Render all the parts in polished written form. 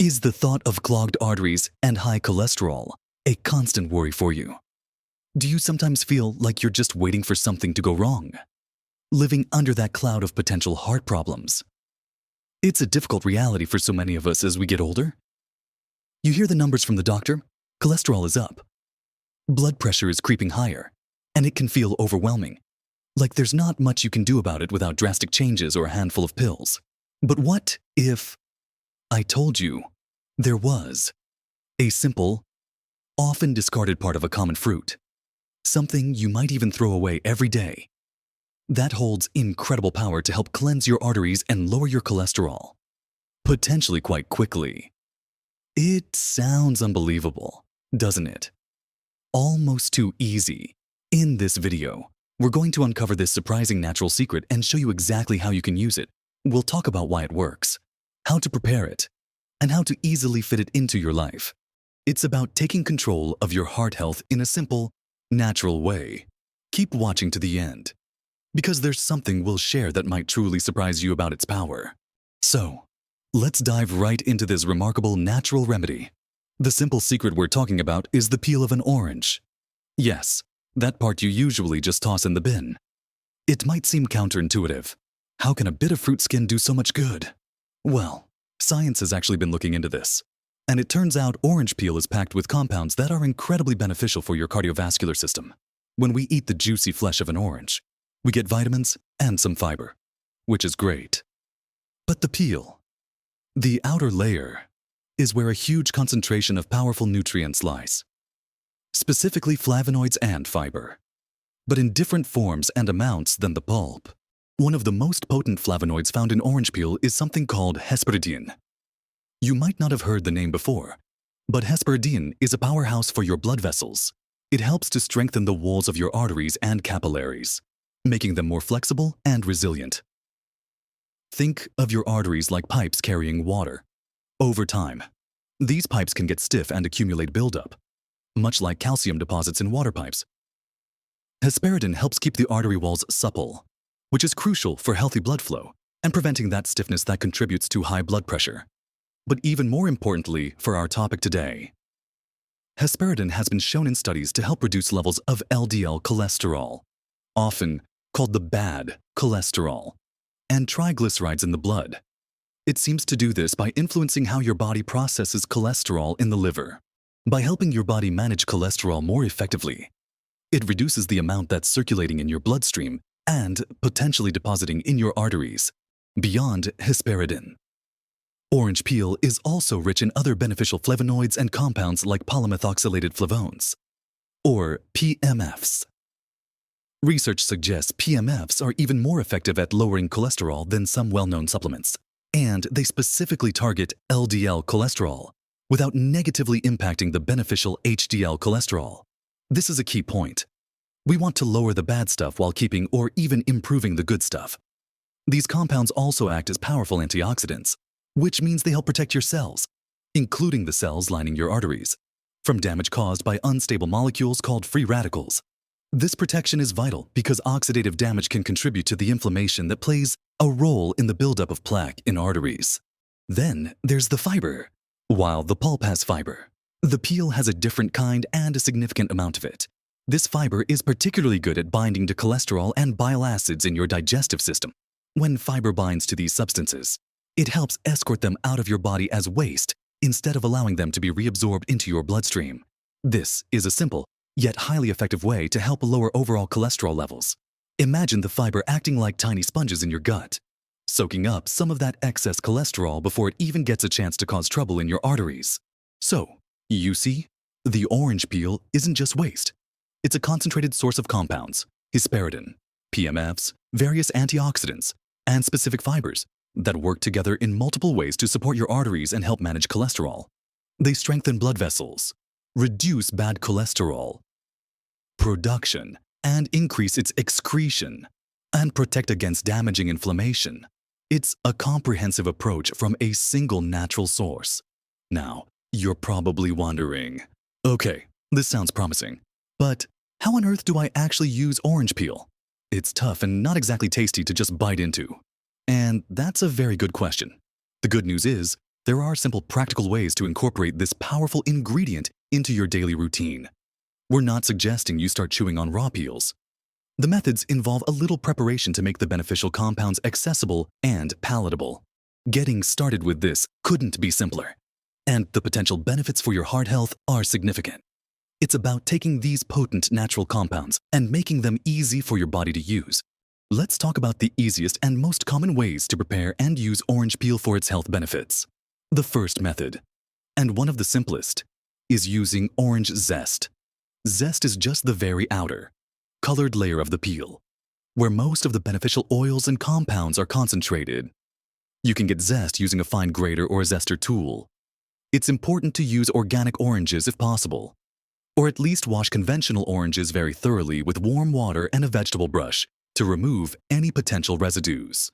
Is the thought of clogged arteries and high cholesterol a constant worry for you? Do you sometimes feel like you're just waiting for something to go wrong, living under that cloud of potential heart problems? It's a difficult reality for so many of us as we get older. You hear the numbers from the doctor, cholesterol is up, blood pressure is creeping higher, and it can feel overwhelming, like there's not much you can do about it without drastic changes or a handful of pills. But what if I told you there was a simple, often discarded part of a common fruit, something you might even throw away every day, that holds incredible power to help cleanse your arteries and lower your cholesterol, potentially quite quickly? It sounds unbelievable, doesn't it? Almost too easy. In this video, we're going to uncover this surprising natural secret and show you exactly how you can use it. We'll talk about why it works, how to prepare it, and how to easily fit it into your life. It's about taking control of your heart health in a simple, natural way. Keep watching to the end, because there's something we'll share that might truly surprise you about its power. So, let's dive right into this remarkable natural remedy. The simple secret we're talking about is the peel of an orange. Yes, that part you usually just toss in the bin. It might seem counterintuitive. How can a bit of fruit skin do so much good? Well, science has actually been looking into this, and it turns out orange peel is packed with compounds that are incredibly beneficial for your cardiovascular system. When we eat the juicy flesh of an orange, we get vitamins and some fiber, which is great. But the peel, the outer layer, is where a huge concentration of powerful nutrients lies, specifically flavonoids and fiber, but in different forms and amounts than the pulp. One of the most potent flavonoids found in orange peel is something called hesperidin. You might not have heard the name before, but hesperidin is a powerhouse for your blood vessels. It helps to strengthen the walls of your arteries and capillaries, making them more flexible and resilient. Think of your arteries like pipes carrying water. Over time, these pipes can get stiff and accumulate buildup, much like calcium deposits in water pipes. Hesperidin helps keep the artery walls supple, which is crucial for healthy blood flow and preventing that stiffness that contributes to high blood pressure. But even more importantly for our topic today, hesperidin has been shown in studies to help reduce levels of LDL cholesterol, often called the bad cholesterol, and triglycerides in the blood. It seems to do this by influencing how your body processes cholesterol in the liver. By helping your body manage cholesterol more effectively, it reduces the amount that's circulating in your bloodstream and potentially depositing in your arteries, beyond hesperidin. Orange peel is also rich in other beneficial flavonoids and compounds like polymethoxylated flavones, or PMFs. Research suggests PMFs are even more effective at lowering cholesterol than some well-known supplements, and they specifically target LDL cholesterol without negatively impacting the beneficial HDL cholesterol. This is a key point. We want to lower the bad stuff while keeping or even improving the good stuff. These compounds also act as powerful antioxidants, which means they help protect your cells, including the cells lining your arteries, from damage caused by unstable molecules called free radicals. This protection is vital because oxidative damage can contribute to the inflammation that plays a role in the buildup of plaque in arteries. Then there's the fiber. While the pulp has fiber, the peel has a different kind and a significant amount of it. This fiber is particularly good at binding to cholesterol and bile acids in your digestive system. When fiber binds to these substances, it helps escort them out of your body as waste instead of allowing them to be reabsorbed into your bloodstream. This is a simple, yet highly effective way to help lower overall cholesterol levels. Imagine the fiber acting like tiny sponges in your gut, soaking up some of that excess cholesterol before it even gets a chance to cause trouble in your arteries. So, you see, the orange peel isn't just waste. It's a concentrated source of compounds, hesperidin, PMFs, various antioxidants, and specific fibers that work together in multiple ways to support your arteries and help manage cholesterol. They strengthen blood vessels, reduce bad cholesterol production, and increase its excretion, and protect against damaging inflammation. It's a comprehensive approach from a single natural source. Now, you're probably wondering, okay, this sounds promising, but how on earth do I actually use orange peel? It's tough and not exactly tasty to just bite into. And that's a very good question. The good news is, there are simple practical ways to incorporate this powerful ingredient into your daily routine. We're not suggesting you start chewing on raw peels. The methods involve a little preparation to make the beneficial compounds accessible and palatable. Getting started with this couldn't be simpler, and the potential benefits for your heart health are significant. It's about taking these potent natural compounds and making them easy for your body to use. Let's talk about the easiest and most common ways to prepare and use orange peel for its health benefits. The first method, and one of the simplest, is using orange zest. Zest is just the very outer, colored layer of the peel, where most of the beneficial oils and compounds are concentrated. You can get zest using a fine grater or a zester tool. It's important to use organic oranges if possible, or at least wash conventional oranges very thoroughly with warm water and a vegetable brush to remove any potential residues.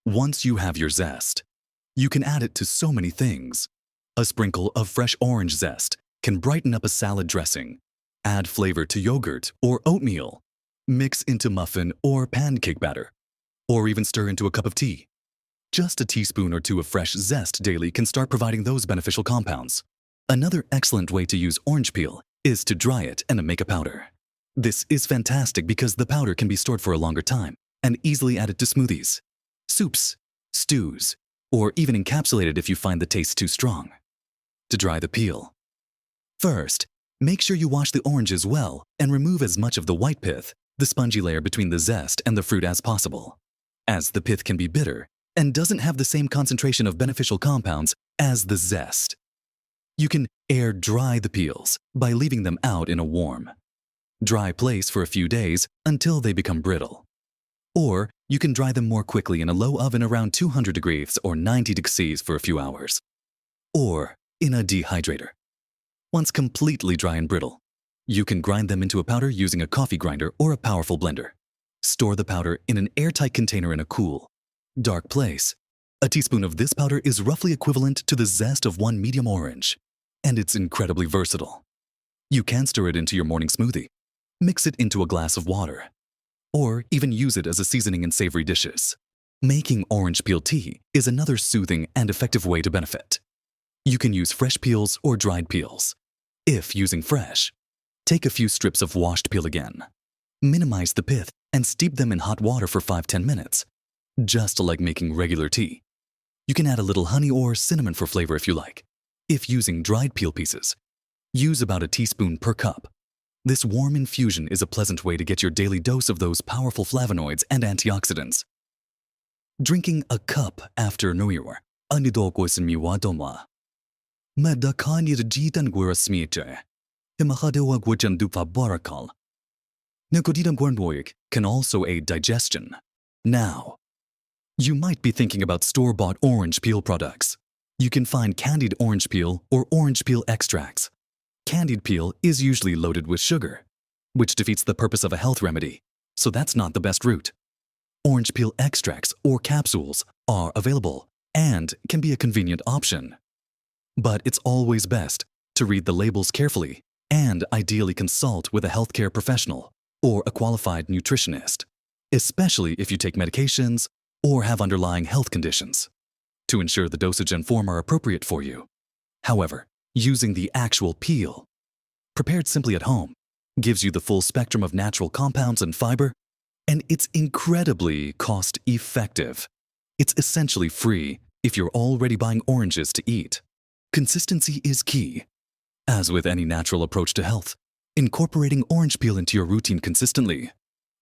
Once you have your zest, you can add it to so many things. A sprinkle of fresh orange zest can brighten up a salad dressing, add flavor to yogurt or oatmeal, mix into muffin or pancake batter, or even stir into a cup of tea. Just a teaspoon or two of fresh zest daily can start providing those beneficial compounds. Another excellent way to use orange peel is to dry it and make a powder. This is fantastic because the powder can be stored for a longer time and easily added to smoothies, soups, stews, or even encapsulated if you find the taste too strong. To dry the peel, first, make sure you wash the oranges well and remove as much of the white pith, the spongy layer between the zest and the fruit as possible, as the pith can be bitter and doesn't have the same concentration of beneficial compounds as the zest. You can air dry the peels by leaving them out in a warm, dry place for a few days until they become brittle. Or you can dry them more quickly in a low oven around 200 degrees or 90 degrees for a few hours. Or in a dehydrator. Once completely dry and brittle, you can grind them into a powder using a coffee grinder or a powerful blender. Store the powder in an airtight container in a cool, dark place. A teaspoon of this powder is roughly equivalent to the zest of one medium orange, and it's incredibly versatile. You can stir it into your morning smoothie, mix it into a glass of water, or even use it as a seasoning in savory dishes. Making orange peel tea is another soothing and effective way to benefit. You can use fresh peels or dried peels. If using fresh, take a few strips of washed peel again. Minimize the pith and steep them in hot water for 5-10 minutes, just like making regular tea. You can add a little honey or cinnamon for flavor if you like. If using dried peel pieces, use about a teaspoon per cup. This warm infusion is a pleasant way to get your daily dose of those powerful flavonoids and antioxidants. Drinking a cup after Noir, anidokosin miwadoma. Medakani jitan guerasmite. Imahadewa gujan dupa barakal. Nicodidum guernoic can also aid digestion. Now, you might be thinking about store-bought orange peel products. You can find candied orange peel or orange peel extracts. Candied peel is usually loaded with sugar, which defeats the purpose of a health remedy, so that's not the best route. Orange peel extracts or capsules are available and can be a convenient option. But it's always best to read the labels carefully and ideally consult with a healthcare professional or a qualified nutritionist, especially if you take medications or have underlying health conditions, to ensure the dosage and form are appropriate for you. However, using the actual peel, prepared simply at home, gives you the full spectrum of natural compounds and fiber, and it's incredibly cost-effective. It's essentially free if you're already buying oranges to eat. Consistency is key. As with any natural approach to health, incorporating orange peel into your routine consistently,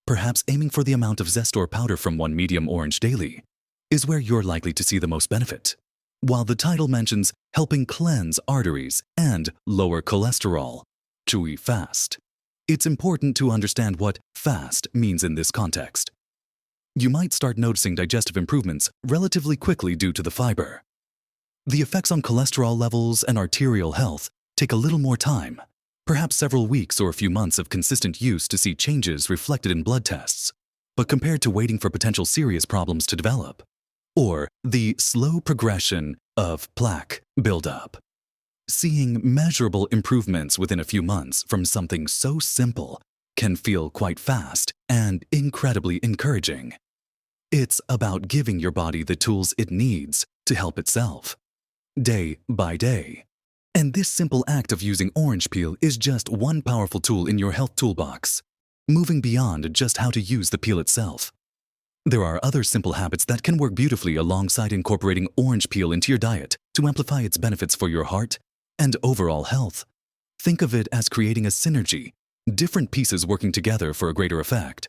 perhaps aiming for the amount of zest or powder from one medium orange daily, is where you're likely to see the most benefit. While the title mentions helping cleanse arteries and lower cholesterol, chewy fast, it's important to understand what fast means in this context. You might start noticing digestive improvements relatively quickly due to the fiber. The effects on cholesterol levels and arterial health take a little more time, perhaps several weeks or a few months of consistent use to see changes reflected in blood tests, but compared to waiting for potential serious problems to develop, or the slow progression of plaque buildup. Seeing measurable improvements within a few months from something so simple can feel quite fast and incredibly encouraging. It's about giving your body the tools it needs to help itself. day by day. And this simple act of using orange peel is just one powerful tool in your health toolbox, moving beyond just how to use the peel itself. There are other simple habits that can work beautifully alongside incorporating orange peel into your diet to amplify its benefits for your heart and overall health. Think of it as creating a synergy, different pieces working together for a greater effect.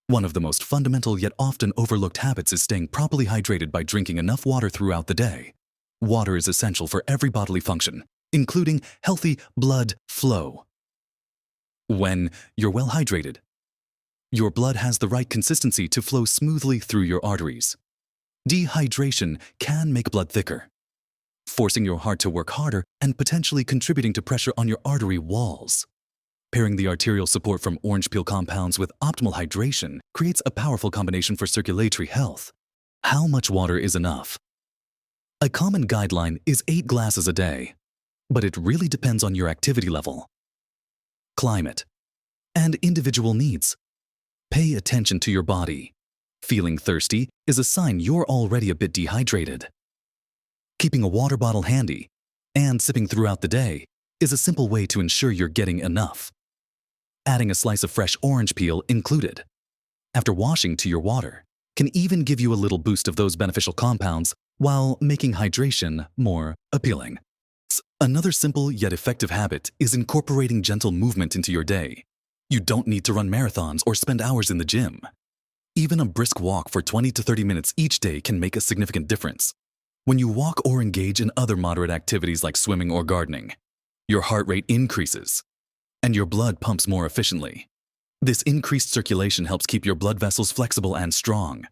One of the most fundamental yet often overlooked habits is staying properly hydrated by drinking enough water throughout the day. Water is essential for every bodily function, including healthy blood flow. When you're well hydrated, your blood has the right consistency to flow smoothly through your arteries. Dehydration can make blood thicker, forcing your heart to work harder and potentially contributing to pressure on your artery walls. Pairing the arterial support from orange peel compounds with optimal hydration creates a powerful combination for circulatory health. How much water is enough? A common guideline is 8 glasses a day, but it really depends on your activity level, climate, and individual needs. Pay attention to your body. Feeling thirsty is a sign you're already a bit dehydrated. Keeping a water bottle handy and sipping throughout the day is a simple way to ensure you're getting enough. Adding a slice of fresh orange peel included after washing to your water can even give you a little boost of those beneficial compounds while making hydration more appealing. Another simple yet effective habit is incorporating gentle movement into your day. You don't need to run marathons or spend hours in the gym. Even a brisk walk for 20 to 30 minutes each day can make a significant difference. When you walk or engage in other moderate activities like swimming or gardening, your heart rate increases and your blood pumps more efficiently. This increased circulation helps keep your blood vessels flexible and strong.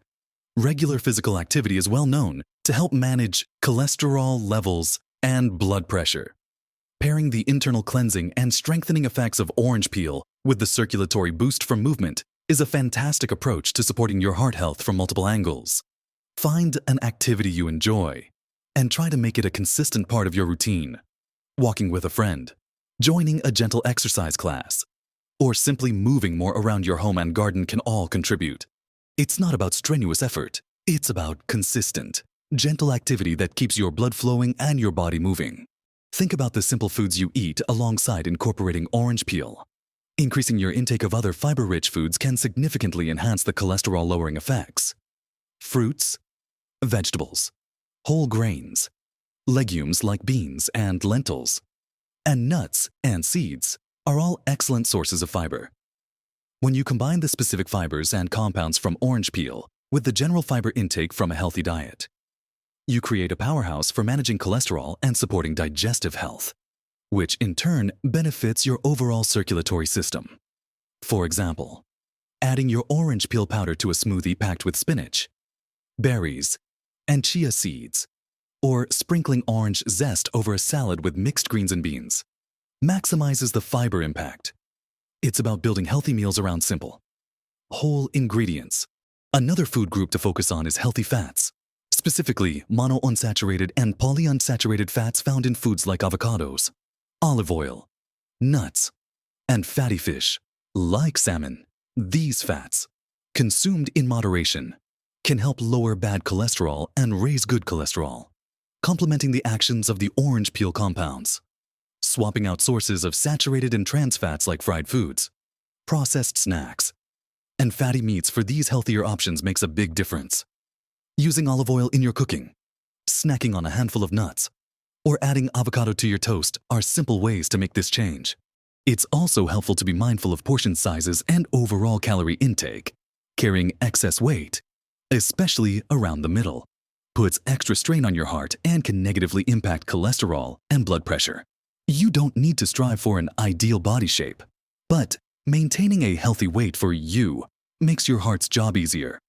Regular physical activity is well known to help manage cholesterol levels and blood pressure. Pairing the internal cleansing and strengthening effects of orange peel with the circulatory boost from movement is a fantastic approach to supporting your heart health from multiple angles. Find an activity you enjoy and try to make it a consistent part of your routine. Walking with a friend, joining a gentle exercise class, or simply moving more around your home and garden can all contribute. It's not about strenuous effort, it's about consistent, gentle activity that keeps your blood flowing and your body moving. Think about the simple foods you eat alongside incorporating orange peel. Increasing your intake of other fiber-rich foods can significantly enhance the cholesterol-lowering effects. Fruits, vegetables, whole grains, legumes like beans and lentils, and nuts and seeds are all excellent sources of fiber. When you combine the specific fibers and compounds from orange peel with the general fiber intake from a healthy diet, you create a powerhouse for managing cholesterol and supporting digestive health, which in turn benefits your overall circulatory system. For example, adding your orange peel powder to a smoothie packed with spinach, berries, and chia seeds, or sprinkling orange zest over a salad with mixed greens and beans, maximizes the fiber impact. It's about building healthy meals around simple, whole ingredients. Another food group to focus on is healthy fats, specifically monounsaturated and polyunsaturated fats found in foods like avocados, olive oil, nuts, and fatty fish, like salmon. These fats, consumed in moderation, can help lower bad cholesterol and raise good cholesterol, complementing the actions of the orange peel compounds. Swapping out sources of saturated and trans fats like fried foods, processed snacks, and fatty meats for these healthier options makes a big difference. Using olive oil in your cooking, snacking on a handful of nuts, or adding avocado to your toast are simple ways to make this change. It's also helpful to be mindful of portion sizes and overall calorie intake. Carrying excess weight, especially around the middle, puts extra strain on your heart and can negatively impact cholesterol and blood pressure. You don't need to strive for an ideal body shape, but maintaining a healthy weight for you makes your heart's job easier.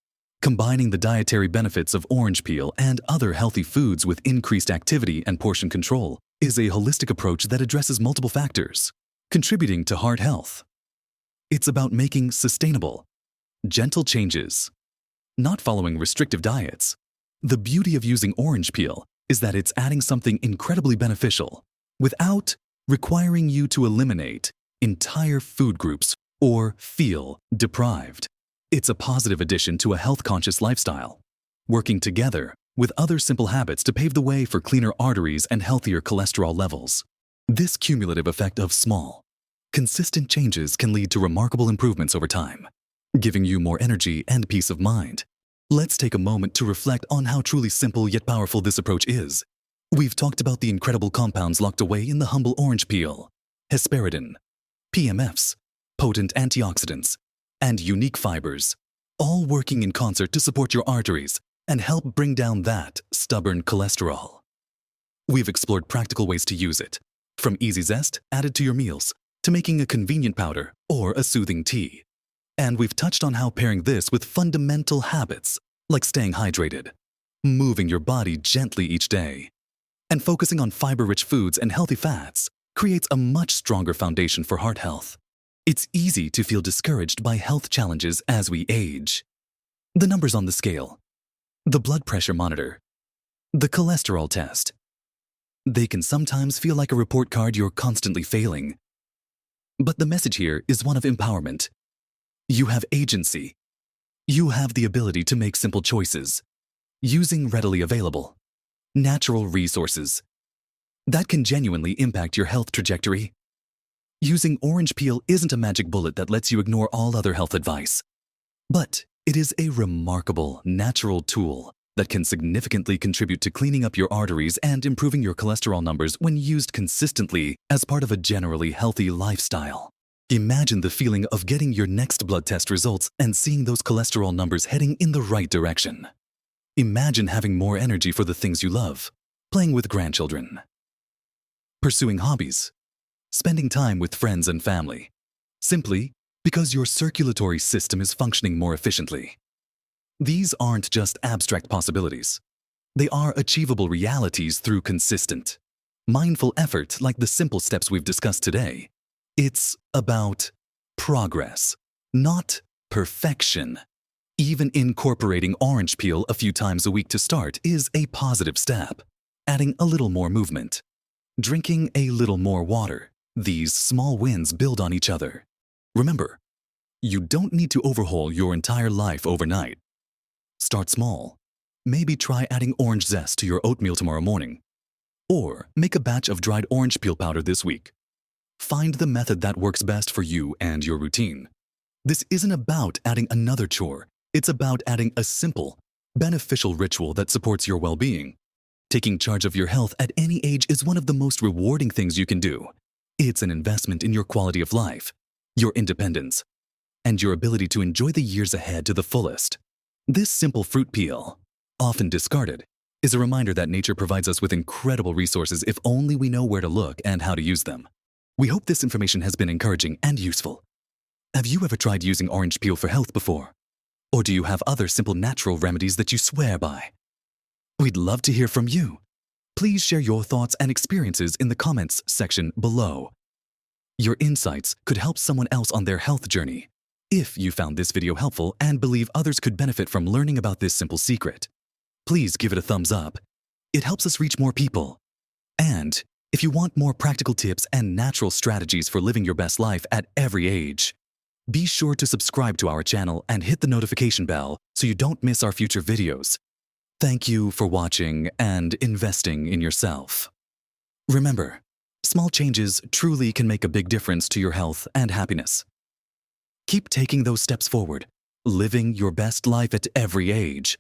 Combining the dietary benefits of orange peel and other healthy foods with increased activity and portion control is a holistic approach that addresses multiple factors, contributing to heart health. It's about making sustainable, gentle changes, not following restrictive diets. The beauty of using orange peel is that it's adding something incredibly beneficial without requiring you to eliminate entire food groups or feel deprived. It's a positive addition to a health-conscious lifestyle. Working together, with other simple habits to pave the way for cleaner arteries and healthier cholesterol levels. This cumulative effect of small, consistent changes can lead to remarkable improvements over time, giving you more energy and peace of mind. Let's take a moment to reflect on how truly simple yet powerful this approach is. We've talked about the incredible compounds locked away in the humble orange peel: hesperidin, PMFs, potent antioxidants, and unique fibers, all working in concert to support your arteries and help bring down that stubborn cholesterol. We've explored practical ways to use it, from easy zest added to your meals to making a convenient powder or a soothing tea. And we've touched on how pairing this with fundamental habits like staying hydrated, moving your body gently each day, and focusing on fiber-rich foods and healthy fats creates a much stronger foundation for heart health. It's easy to feel discouraged by health challenges as we age. The numbers on the scale, the blood pressure monitor, the cholesterol test. They can sometimes feel like a report card you're constantly failing. But the message here is one of empowerment. You have agency. You have the ability to make simple choices, using readily available, natural resources that can genuinely impact your health trajectory. Using orange peel isn't a magic bullet that lets you ignore all other health advice, but it is a remarkable, natural tool that can significantly contribute to cleaning up your arteries and improving your cholesterol numbers when used consistently as part of a generally healthy lifestyle. Imagine the feeling of getting your next blood test results and seeing those cholesterol numbers heading in the right direction. Imagine having more energy for the things you love, playing with grandchildren, pursuing hobbies, spending time with friends and family, simply because your circulatory system is functioning more efficiently. These aren't just abstract possibilities. They are achievable realities through consistent, mindful effort like the simple steps we've discussed today. It's about progress, not perfection. Even incorporating orange peel a few times a week to start is a positive step. Adding a little more movement, drinking a little more water. These small wins build on each other. Remember, you don't need to overhaul your entire life overnight. Start small. Maybe try adding orange zest to your oatmeal tomorrow morning. Or make a batch of dried orange peel powder this week. Find the method that works best for you and your routine. This isn't about adding another chore. It's about adding a simple, beneficial ritual that supports your well-being. Taking charge of your health at any age is one of the most rewarding things you can do. It's an investment in your quality of life, your independence, and your ability to enjoy the years ahead to the fullest. This simple fruit peel, often discarded, is a reminder that nature provides us with incredible resources if only we know where to look and how to use them. We hope this information has been encouraging and useful. Have you ever tried using orange peel for health before? Or do you have other simple natural remedies that you swear by? We'd love to hear from you. Please share your thoughts and experiences in the comments section below. Your insights could help someone else on their health journey. If you found this video helpful and believe others could benefit from learning about this simple secret, please give it a thumbs up. It helps us reach more people. And if you want more practical tips and natural strategies for living your best life at every age, be sure to subscribe to our channel and hit the notification bell so you don't miss our future videos. Thank you for watching and investing in yourself. Remember, small changes truly can make a big difference to your health and happiness. Keep taking those steps forward, living your best life at every age.